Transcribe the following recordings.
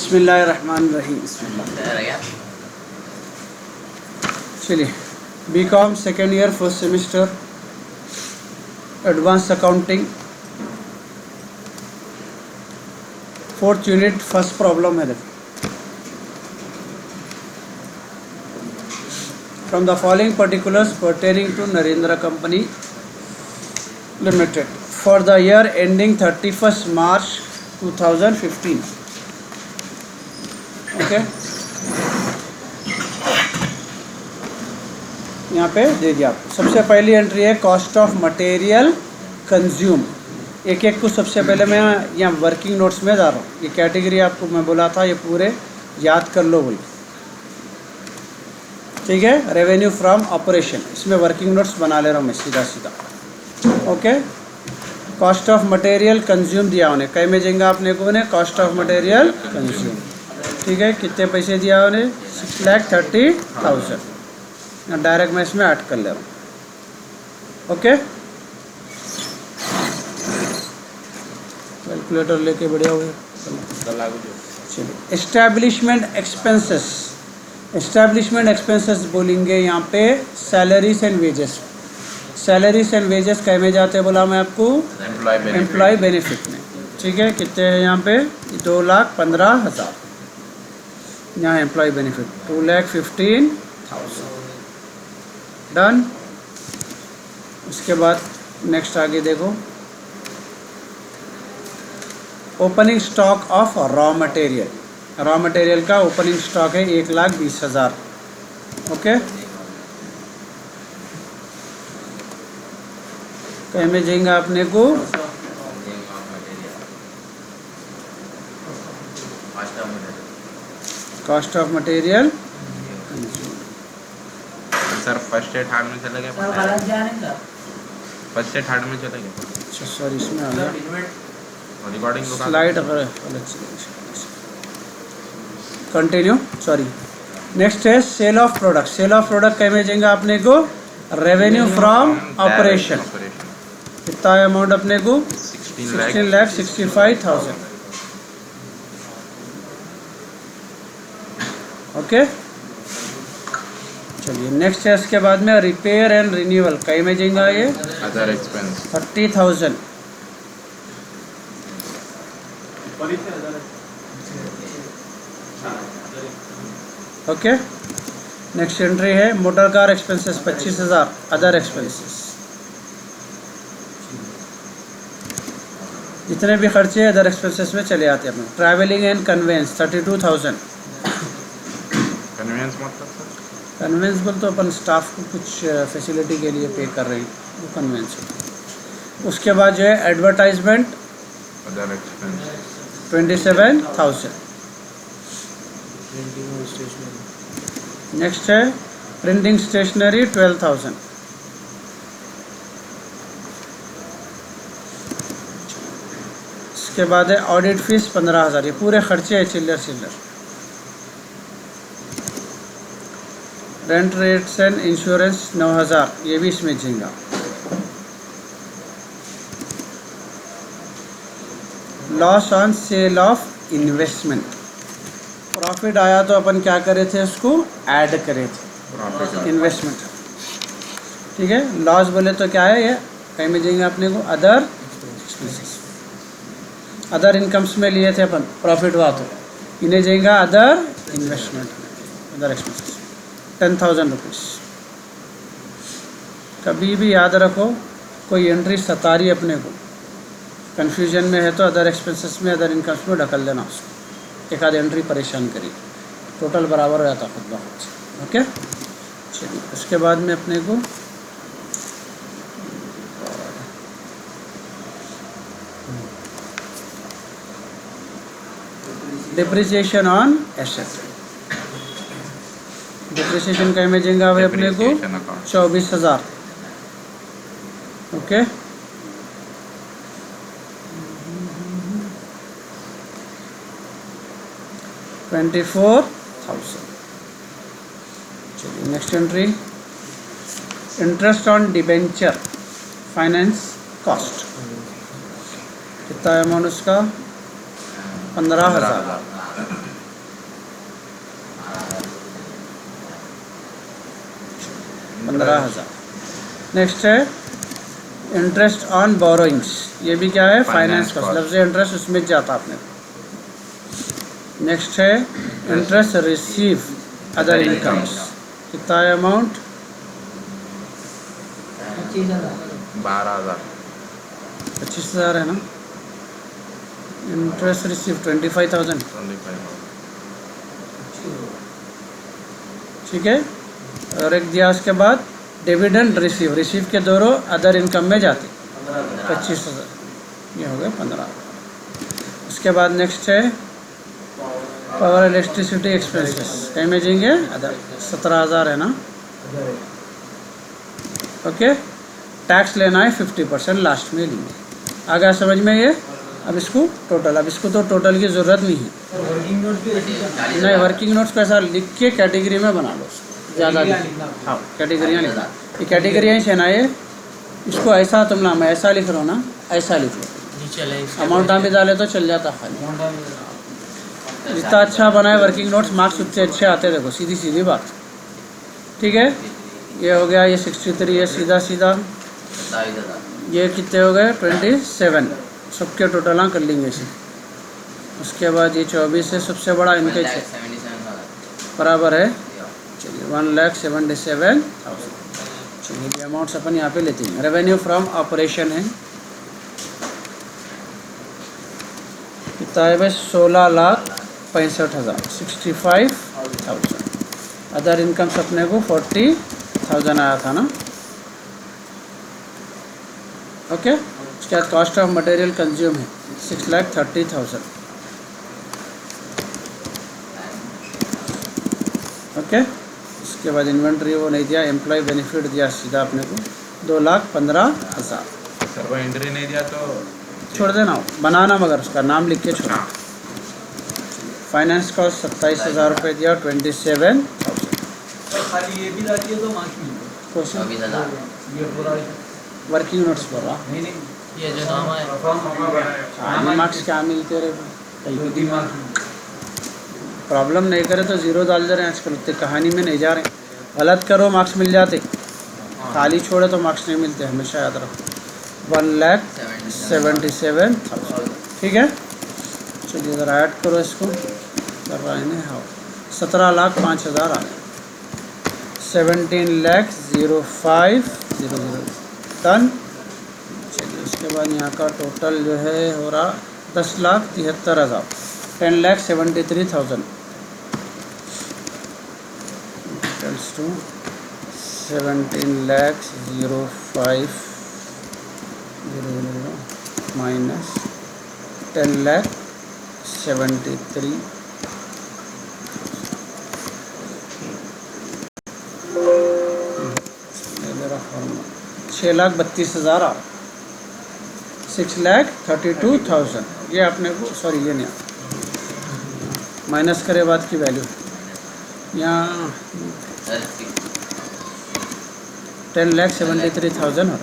बिस्मिल्लाहिर्रहमानिर्रहीम। बिस्मिल्लाह। चलिए, BCom second year first semester advance accounting fourth unit first problem है। From the following particulars pertaining to Narendra company limited for the year ending 31 March 2015। Okay, यहाँ पे दे दिया आपको। सबसे पहली एंट्री है कॉस्ट ऑफ मटेरियल कंज्यूम। एक एक को सबसे पहले मैं यहाँ वर्किंग नोट्स में जा रहा हूँ। ये कैटेगरी आपको मैं बोला था, ये पूरे याद कर लो बोल, ठीक है। रेवेन्यू फ्रॉम ऑपरेशन, इसमें वर्किंग नोट्स बना ले रहा हूँ मैं सीधा सीधा। Okay, cost of material consume दिया उन्हें, कई में जाएंगे आपने को उन्हें कॉस्ट ऑफ मटेरियल कंज्यूम, ठीक है। कितने पैसे दिया उन्हें? 6,30,000। डायरेक्ट मैं इसमें ऐड कर ले रहा हूँ। ओके, कैलकुलेटर लेके बढ़िया हुए। चलिए, एस्टैब्लिशमेंट एक्सपेंसेस। एस्टैब्लिशमेंट एक्सपेंसेस बोलेंगे यहाँ पे salaries and wages. Salaries and wages कह में जाते हैं बोला मैं आपको, एम्प्लॉय बेनिफिट में, ठीक है। कितने हैं यहाँ पे? 2,15,000। यहाँ एम्प्लॉय बेनिफिट 2,15,000। डन। उसके बाद नेक्स्ट आगे देखो, opening stock of raw material. Raw material का ओपनिंग स्टॉक है 1,20,000। ओके, कहीं में जाएंगे आपने को cost of material. Sir first से थर्ड में चले गए, फर्स्ट से थर्ड में चले गए। अच्छा सॉरी, इसमें आ गया रिकॉर्डिंग स्लाइड अलग कंटिन्यू, सॉरी। नेक्स्ट है sale of product. Sale of product कह में जाएंगे आपने को रेवेन्यू फ्रॉम ऑपरेशन। कितना अमाउंट अपने को? 16,65,000। ओके, चलिए नेक्स्ट है इसके बाद में रिपेयर एंड रिन्यूअल। कई में जाएगा ये other expense 30,000। Okay, next entry है motor car expenses 25,000 other expenses. जितने भी खर्चे अदर एक्सपेंसेस में चले आते हैं अपने। Travelling and conveyance 32,000। कन्वेंस मतलब सर? कन्वेंस बोल तो अपन स्टाफ को कुछ फैसिलिटी के लिए पे कर रहे हैं, वो कन्वेंस है। उसके बाद जो है एडवर्टाइजमेंट अदर एक्सपेंस 27,000। नेक्स्ट है प्रिंटिंग स्टेशनरी 12,000। इसके बाद है ऑडिट फीस 15,000। ये पूरे खर्चे हैं चिल्लर। रेंट रेट्स एंड इंश्योरेंस 9,000, ये भी इसमें झेंगा। Loss on sale of investment. Profit आया तो अपन क्या करे थे, उसको ऐड करे थे इन्वेस्टमेंट, ठीक है। लॉस बोले तो क्या है, ये कहीं में जाएंगे अपने को अदर एक्सपेंसेस। अदर इनकम्स में लिए थे अपन, प्रॉफिट हुआ तो इन्हें जाएगा अदर इन्वेस्टमेंट में, अदर एक्सपेंसेस 10,000 रुपीज़। कभी भी याद रखो, कोई एंट्री सता रही अपने को, कन्फ्यूजन में है तो अदर एक्सपेंसेस में अदर इनकम्स में ढकल देना उसको। एक आध एंट्री परेशान करी, टोटल बराबर हो जाता खुद ब खुद से। ओके, चलिए उसके बाद में अपने को डिप्रिसिएशन ऑन एसेट। डिप्रिसिएशन का में जाएगा भाई अपने को 24,000। ओके, $24,000। चलिए next entry, interest on debenture finance cost. कितना अमाउंट उसका? 15,000। 15,000। नेक्स्ट है इंटरेस्ट ऑन बोरोइंग्स, ये भी क्या है? Finance cost. लफ्ज़ इंटरेस्ट उसमें जाता आपने। नेक्स्ट है इंटरेस्ट रिसीव अदर इनकम्स, कितना है अमाउंट? 12,000। 25,000 है ना। Interest receive 25,000, 25,000। ठीक ठीक है। और एक दिया उसके बाद डिविडेंड रिसीव, रिसीव के दोनों अदर इनकम में जाते 25,000, ये हो गया 15। उसके बाद नेक्स्ट है पावर इलेक्ट्रिसिटी एक्सपेंसेस, कहीं में जाएंगे अदर, 17,000 है ना। ओके, टैक्स लेना है 50%, लास्ट में लेंगे। आ गया समझ में ये? अब इसको टोटल, अब इसको तो टोटल की ज़रूरत नहीं है। नहीं, वर्किंग नोट्स को ऐसा लिख के कैटेगरी में बना लो, ज़्यादा हाँ कैटेगरियाँ लिखना। ये कैटेगरियाँ है ना, ये इसको ऐसा तुम ना, मैं ऐसा लिख रहा हूँ ना, ऐसा लिख लो। अमाउंट भी डाले तो चल जाता खाली। जितना अच्छा बनाए वर्किंग नोट्स, मार्क्स उतने अच्छे आते। देखो सीधी सीधी बात, ठीक है। ये हो गया, ये 63 है सीधा सीधा। ये कितने हो गए? 27, सबके टोटल कर लेंगे इसे। उसके बाद ये 24 है सबसे बड़ा, इनके 6 बराबर है। चलिए 1,77,000। चलिए ये अमाउंट्स अपन यहाँ पे लेते हैं। रेवेन्यू फ्रॉम ऑपरेशन है कितना है भाई? 16,65,000, 65,000। अदर इनकम्स अपने को 40,000 आया था ना। ओके, उसके बाद कॉस्ट ऑफ मटेरियल कंज्यूम है 6,30,000। ओके, उसके बाद इन्वेंट्री वो नहीं दिया, एम्प्लॉय बेनिफिट दिया सीधा अपने को 2,15,000। सर वो एंट्री नहीं दिया तो छोड़ देना, बनाना मगर उसका नाम लिख के छोड़ना। फाइनेंस कॉस्ट 27,000 रुपये दिया, 27,000। खाली ये भी डालिए तो मार्क्स क्वेश्चन 24,000। वर्किंग नोट्स पर रहा, नहीं नहीं, ये जो नाम है मार्क्स क्या मिलते रहे? दिमाग प्रॉब्लम नहीं करे तो ज़ीरो डाल दे रहे हैं आजकल, उतनी कहानी में नहीं जा रहे। गलत करो मार्क्स मिल जाते, खाली छोड़े तो मार्क्स नहीं मिलते, हमेशा याद रखो। 1,77,000, ठीक है। चलिए इधर ऐड करो इसको, कर रहा है ना। हाँ, 17,05,000 आ गए। 17,05,000 डन। चलिए उसके बाद यहाँ का टोटल जो है हो रहा 10,73,000, 10,73,000 टू 17,05,000 माइनस 10,73,000। मेरा फॉर्मूला 6,32,000 आ, 6,32,000। ये आपने को, सॉरी ये नहीं, माइनस करे बाद की वैल्यू यहाँ 10,73,000 हो,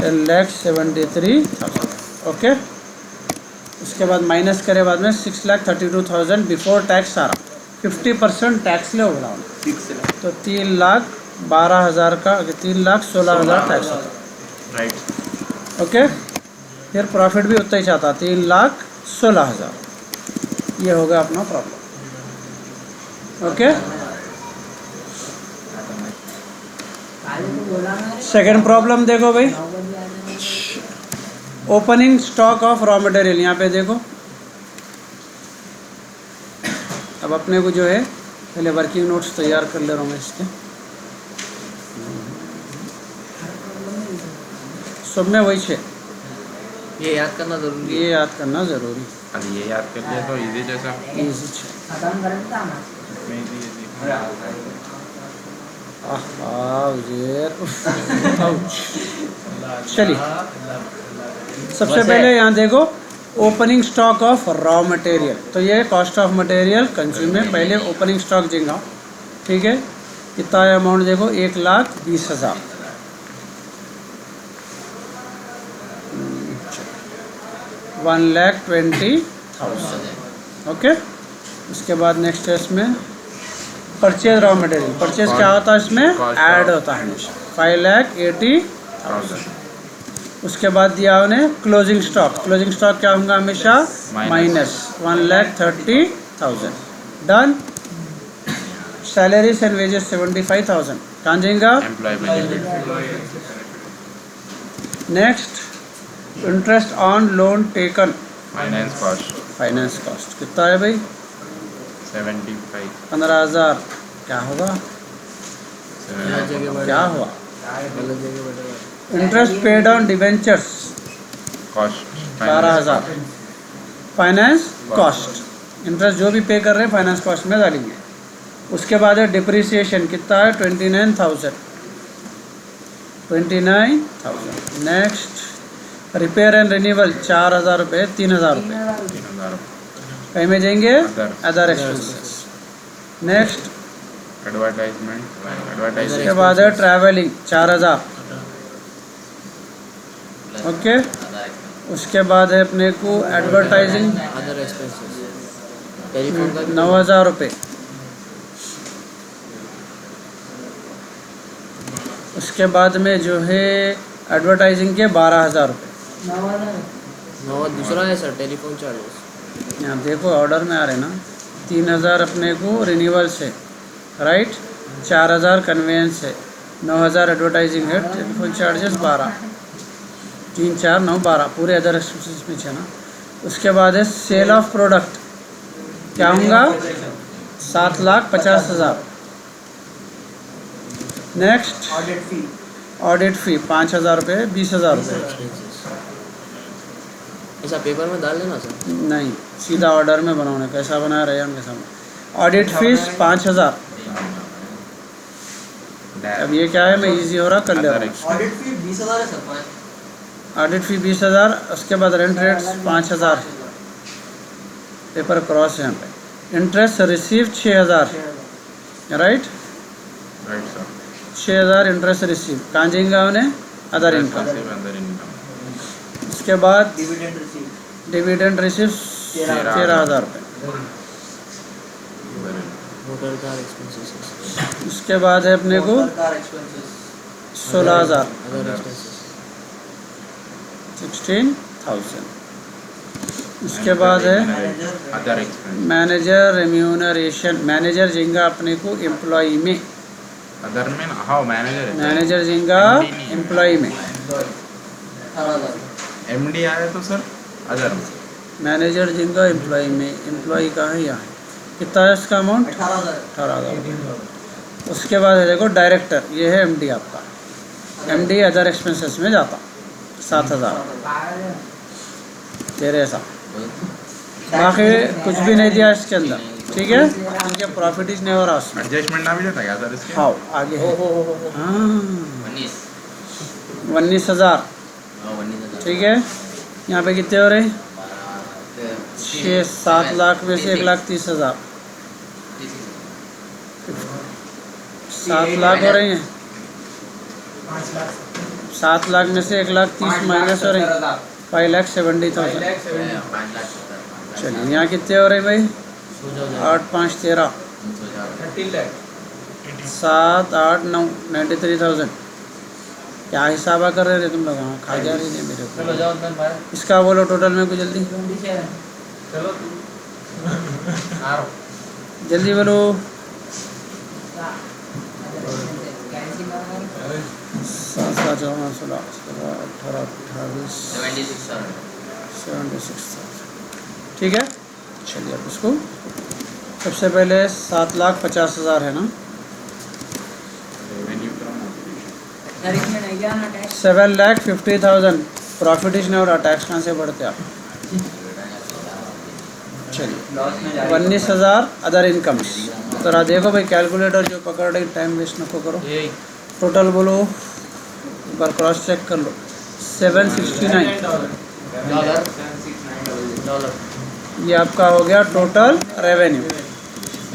10,73,000। ओके, उसके बाद माइनस करे बाद में 6,32,000 बिफोर टैक्स आ रहा, 50% टैक्स ले होगा तो 3,12,000 का, 3,16,000 टैक्स होता। राइट। ओके, फिर प्रॉफिट भी उतना ही चाहता, 3,16,000। ये होगा अपना प्रॉब्लम। ओके, सेकंड प्रॉब्लम देखो भाई, opening stock of raw material. यहाँ पे देखो, अब अपने को जो है पहले वर्किंग नोट्स तैयार कर ले रहा हूँ मैं इसके, सब में वही है, ये याद करना जरूरी है। ये याद करना ज़रूरी, अरे ये याद कर लिया तो इजी जैसा इजी में भी easy। चलिए सबसे पहले यहाँ देखो opening stock of raw material, तो ये कॉस्ट ऑफ मटेरियल कंज्यूम में पहले ओपनिंग स्टॉक देगा, ठीक है। कितना है अमाउंट देखो, 1,20,000। 1,20,000। ओके, उसके बाद नेक्स्ट है इसमें परचेज रॉ मटेरियल, परचेज क्या होता है इसमें, Cost ऐड of- होता है हमेशा 5,80,000। 1000 उसके बाद दिया उन्हें क्लोजिंग स्टॉक, क्लोजिंग स्टॉक क्या होगा हमेशा, minus 1,30,000। Done. Salaries and wages 75,000, कहाँ जाएगा, employ benefit next interest on loan taken, finance cost finance cost कितना है भाई, 75 15,000। क्या होगा, गलत जगह बढ़ क्या हुआ, गलत जगह बढ़ेगा। Interest paid on debentures cost 12,000। Finance cost, interest जो भी पे कर रहे हैं फाइनेंस कॉस्ट में डालेंगे। उसके बाद है डिप्रिसिएशन, कितना है, 29,000। नेक्स्ट रिपेयर एंड रिन्यूअल 4,000 रुपये, 3,000 रुपये 3000 कहीं में जाएंगे, Other. Other expenses. Next advertisement उसके बाद है ट्रैवलिंग 4,000। ओके, उसके बाद है अपने को एडवर्टाइजिंग अदर एक्सपेंसेस, टेलीफोन का भी 9,000 रुपये। उसके बाद में जो है एडवर्टाइजिंग के 12,000 रुपये। नवा दूसरा है सर, टेलीफोन चार्जेस। यहाँ देखो ऑर्डर में आ रहे ना, 3,000 अपने को रिन्यूअल से, राइट, 4,000 कन्वेंस है, 9,000 एडवर्टाइजिंग है, टेलीफोन चार्जेस 12, 3, 4, 9, 12 पूरे अदर एक्सपेंसेस में है ना। उसके बाद है सेल ऑफ प्रोडक्ट, क्या होगा, 7,50,000। नेक्स्ट ऑडिट फी 5,000 रुपये, 20,000 रुपये। ऐसा पेपर में डाल देना सर। नहीं, सीधा ऑर्डर में बनाने, कैसा बना रहे हैं उनके सामने। Audit fees 5,000। अब ये क्या है, मैं इजी हो रहा कर ले रहा हूँ। ऑडिट फी 20,000 है सर। ऑडिट फी 20,000। उसके बाद रेंट रेट्स 5,000, पेपर क्रॉस है यहाँ पे। Interest receive 6,000, right, right sir 6,000 interest receive, कहाँ जाएंगे उन्हें, अदर इनकम। अंदर इनकम उसके बाद डिविडेंड रिसीव डिविडेंड रिसीव 13,000 रुपये। मोटर कार एक्सपेंसेस, उसके बाद है अपने को कार एक्सपेंसेस 16,000, अदर एक्सपेंसेस। 16,000। उसके बाद है other expense manager remuneration, manager जाएगा अपने को एम्प्लॉई में, अदर में हाँ मैनेजर है मैनेजर जाएगा एम्प्लॉई में, 18,000 एमडी आया तो सर अदर में मैनेजर जाएगा एम्प्लॉई में, एम्प्लॉई का है यहाँ, कितना है इसका अमाउंट, 18,000 18,000। उसके बाद है देखो डायरेक्टर, ये है एमडी आपका, एमडी अदर एक्सपेंसेस में जाता 7,000 तेरे ऐसा। बाकी कुछ भी नहीं दिया इसके अंदर, ठीक है, इनके प्रॉफिट इज नेवर उसमें। एडजस्टमेंट ना भी देता क्या सर इसके हाँ आगे है, हाँ 19,000, ठीक है। यहाँ पे कितने हो रहे, 6-7 लाख में से 1,30,000, 7 लाख हो रहे हैं, 7 लाख में से 1,30,000 माइनस हो रहे हैं, 5,70,000। चलिए यहाँ कितने हो रहे भाई, 8, 5, 13, 13 लाख 7, 8, 9, 93,000। क्या हिसाबा कर रहे थे तुम लोग, हाँ खा जा रही थी मेरे चलो को। जाओ अंदर भाई इसका बोलो टोटल में कुछ जल्दी, चलो आ रहा हूँ जल्दी बोलो। 7, 7, 14, 16, 18, 28, 76,000, ठीक है। चलिए अब इसको सबसे पहले 7,50,000 है ना, रेवेन्यू फ्रॉम 7,50,000 प्रॉफिट इज नहीं हो रहा, टैक्स कहाँ से बढ़ते आप। चलिए लॉस में जा 19,000 अदर इनकम्स। तो रहा देखो भाई, कैलकुलेटर जो पकड़ रही, टाइम वेस्ट नको करो, ये टोटल बोलो, एक बार क्रॉस चेक कर लो, 769, डॉलर ये आपका हो गया टोटल रेवेन्यू।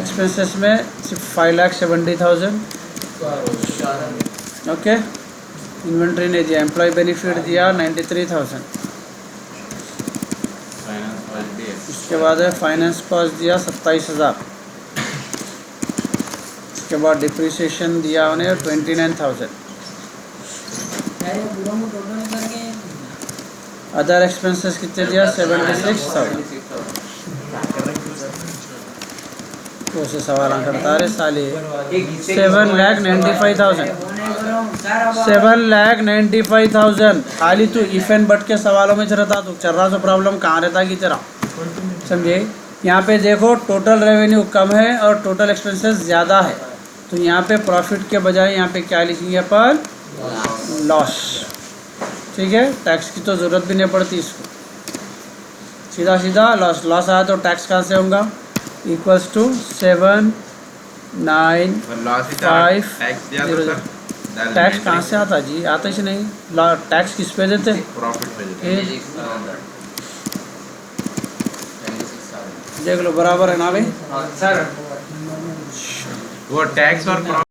एक्सपेंसेस में सिर्फ 5,70,000, ओके। इन्वेंट्री नहीं दिया, एम्प्लॉय बेनिफिट दिया 93,000। फाइनेंस वाइज भी है उसके बाद है फाइनेंस कॉस्ट दिया 27,000। उसके बाद डिप्रिसिएशन दिया उन्हें 29,000। अदर एक्सपेंसेस कितने दिया 76,000। तो उसे सवाल करता रहे साले 7,95,000 7,95,000 खाली तू इफ एंड बट के सवालों में रहता तो चल रहा तो प्रॉब्लम कहाँ रहता कि तेरा समझे। यहाँ पे देखो टोटल रेवेन्यू कम है और टोटल एक्सपेंसेस ज़्यादा है, तो यहाँ पे प्रॉफिट के बजाय यहाँ पे क्या लिखेंगे अपन लॉस। ठीक है, टैक्स की तो ज़रूरत भी नहीं पड़ती इसको, सीधा सीधा लॉस। लॉस आया तो टैक्स कहाँ से होगा इक्वल्स टू 7,9,5,000। टैक्स कहाँ से आता जी, आता ही नहीं। टैक्स किस पे देते प्रॉफिट पे देते ये देख लो बराबर है ना भाई। सर वो टैक्स और